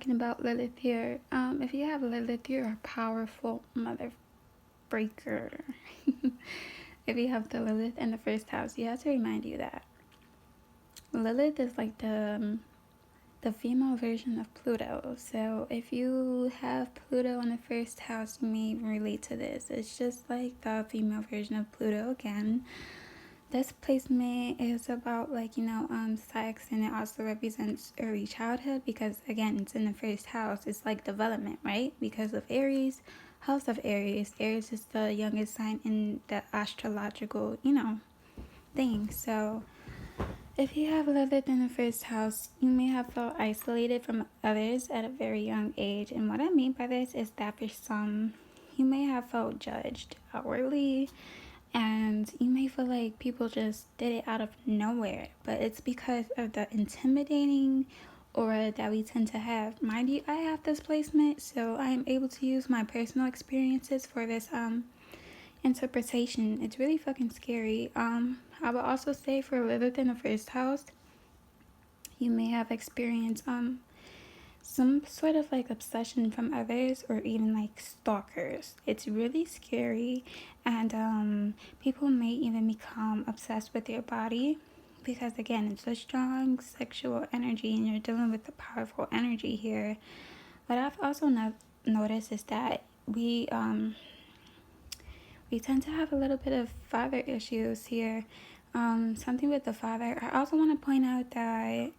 talking about Lilith here. If you have Lilith, you're a powerful mother breaker. If you have the Lilith in the first house, you have to remind you that Lilith is like the female version of Pluto. So if you have Pluto in the first house, you may even relate to this. It's just like the female version of Pluto again. This placement is about sex, and it also represents early childhood because again it's in the first house. It's like development, right? Because of Aries, house of Aries. Aries is the youngest sign in the astrological, thing. So if you have Lilith in the first house, you may have felt isolated from others at a very young age. And what I mean by this is that for some, you may have felt judged outwardly, and you may feel like people just did it out of nowhere, but it's because of the intimidating aura that we tend to have. Mind you, I have this placement, so I am able to use my personal experiences for this interpretation. It's really fucking scary. I would also say for Lilith in the first house, you may have experienced some sort of like obsession from others, or even like stalkers. It's really scary, and people may even become obsessed with your body because again it's a strong sexual energy and you're dealing with the powerful energy here. What I've also noticed is that we tend to have a little bit of father issues here. Something with the father. I also want to point out that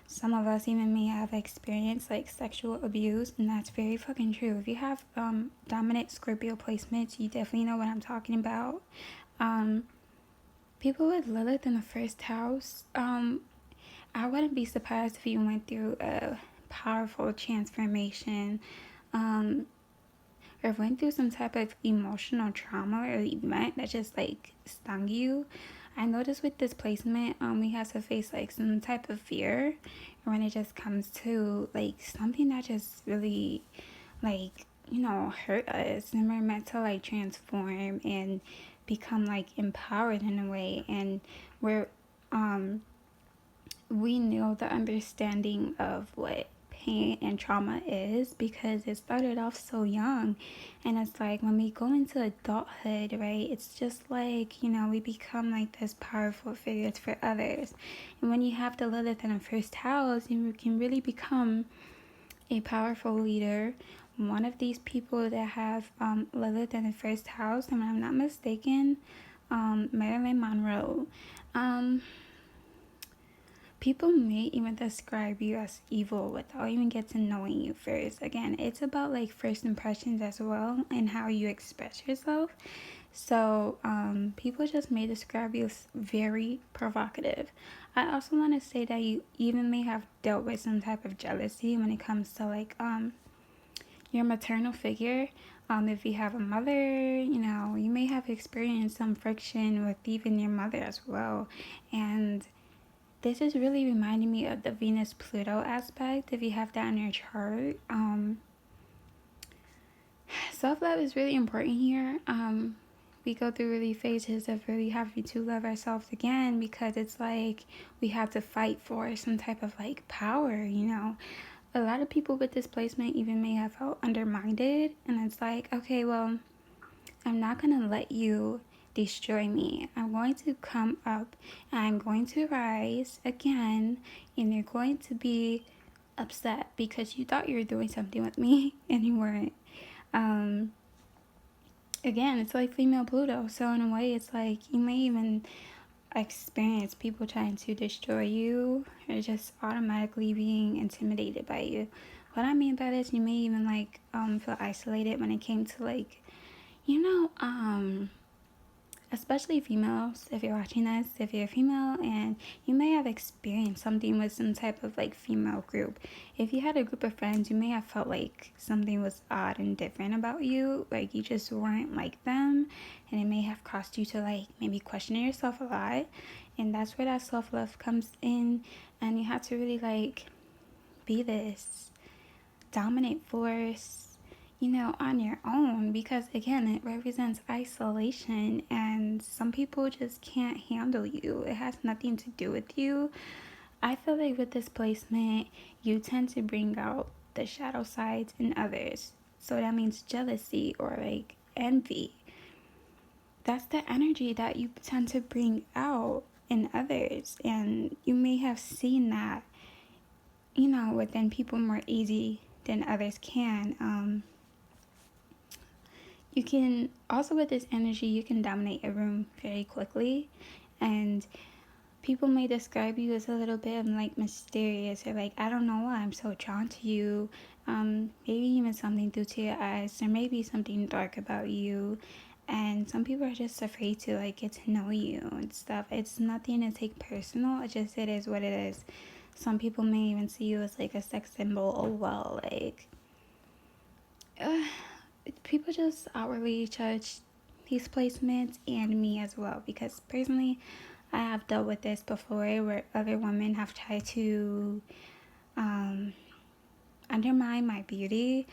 some of us even may have experienced like sexual abuse, and that's very fucking true. If you have dominant Scorpio placements, you definitely know what I'm talking about. People with Lilith in the first house, I wouldn't be surprised if you went through a powerful transformation, or went through some type of emotional trauma or event that just like stung you. I noticed with this placement, we have to face like some type of fear when it just comes to like something that just really like hurt us, and we're meant to like transform and become like empowered in a way, and we're we know the understanding of what pain and trauma is because it started off so young. And it's like when we go into adulthood, right, it's just like we become like this powerful figures for others. And when you have the Lilith in the first house, you can really become a powerful leader. One of these people that have Lilith in the first house, and I'm not mistaken, Marilyn Monroe. People may even describe you as evil without even get to knowing you first. Again, it's about like first impressions as well and how you express yourself. So people just may describe you as very provocative. I also want to say that you even may have dealt with some type of jealousy when it comes to like your maternal figure. If you have a mother, you may have experienced some friction with even your mother as well. And this is really reminding me of the Venus-Pluto aspect. If you have that in your chart, self-love is really important here. We go through really phases of really having to love ourselves again because it's like we have to fight for some type of like power, A lot of people with displacement even may have felt undermined, and it's like, okay, well, I'm not gonna let you destroy me. I'm going to come up and I'm going to rise again, and you're going to be upset because you thought you were doing something with me and you weren't. Again, it's like female Pluto, so in a way it's like you may even experience people trying to destroy you or just automatically being intimidated by you. What I mean by this, you may even like feel isolated when it came to like especially females, if you're watching this, if you're a female and you may have experienced something with some type of like female group. If you had a group of friends, you may have felt like something was odd and different about you, like you just weren't like them, and it may have caused you to like maybe question yourself a lot. And that's where that self-love comes in, and you have to really like be this dominant force on your own, because again, it represents isolation and some people just can't handle you. It has nothing to do with you. I feel like with this placement, you tend to bring out the shadow sides in others. So that means jealousy or like envy. That's the energy that you tend to bring out in others. And you may have seen that, within people more easy than others can. You can also, with this energy, you can dominate a room very quickly. And people may describe you as a little bit like mysterious, or like, I don't know why I'm so drawn to you. Maybe even something due to your eyes, or maybe something dark about you. And some people are just afraid to like get to know you and stuff. It's nothing to take personal. It is what it is. Some people may even see you as like a sex symbol. Oh well, like people just outwardly judge these placements and me as well, because personally I have dealt with this before where other women have tried to undermine my beauty.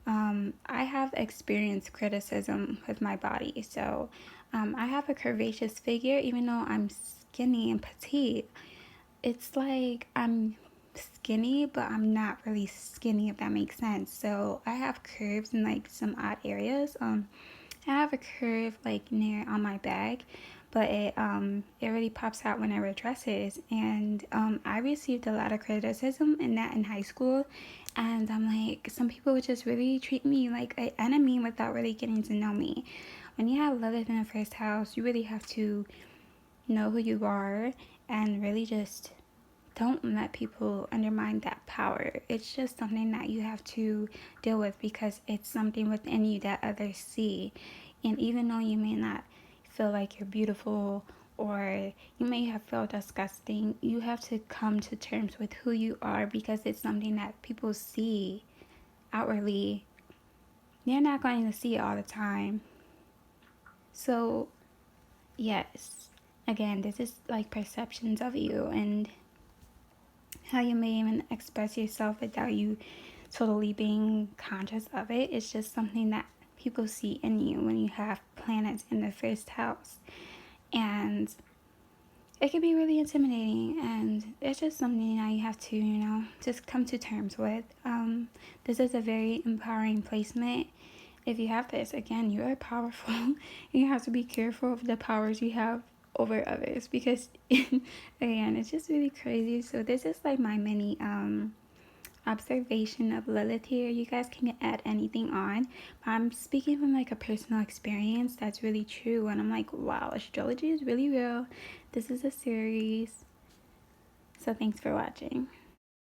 I have experienced criticism with my body. So I have a curvaceous figure, even though I'm skinny and petite. It's like I'm skinny, but I'm not really skinny, if that makes sense. So I have curves in like some odd areas. I have a curve like near on my back, but it really pops out when I wear dresses. And I received a lot of criticism in that in high school, and I'm like, some people would just really treat me like an enemy without really getting to know me. When you have Lilith in the first house, you really have to know who you are and really just don't let people undermine that power. It's just something that you have to deal with because it's something within you that others see. And even though you may not feel like you're beautiful, or you may have felt disgusting, you have to come to terms with who you are, because it's something that people see outwardly. They're not going to see it all the time. So, yes, again, this is like perceptions of you and how you may even express yourself without you totally being conscious of it. It's just something that people see in you when you have planets in the first house. And it can be really intimidating, and it's just something that you have to, just come to terms with. This is a very empowering placement. If you have this, again, you are powerful. You have to be careful of the powers you have over others, because again, it's just really crazy. So this is like my mini observation of Lilith here. You guys can add anything on, but I'm speaking from like a personal experience that's really true, and I'm like, wow, astrology is really real. This is a series. So thanks for watching.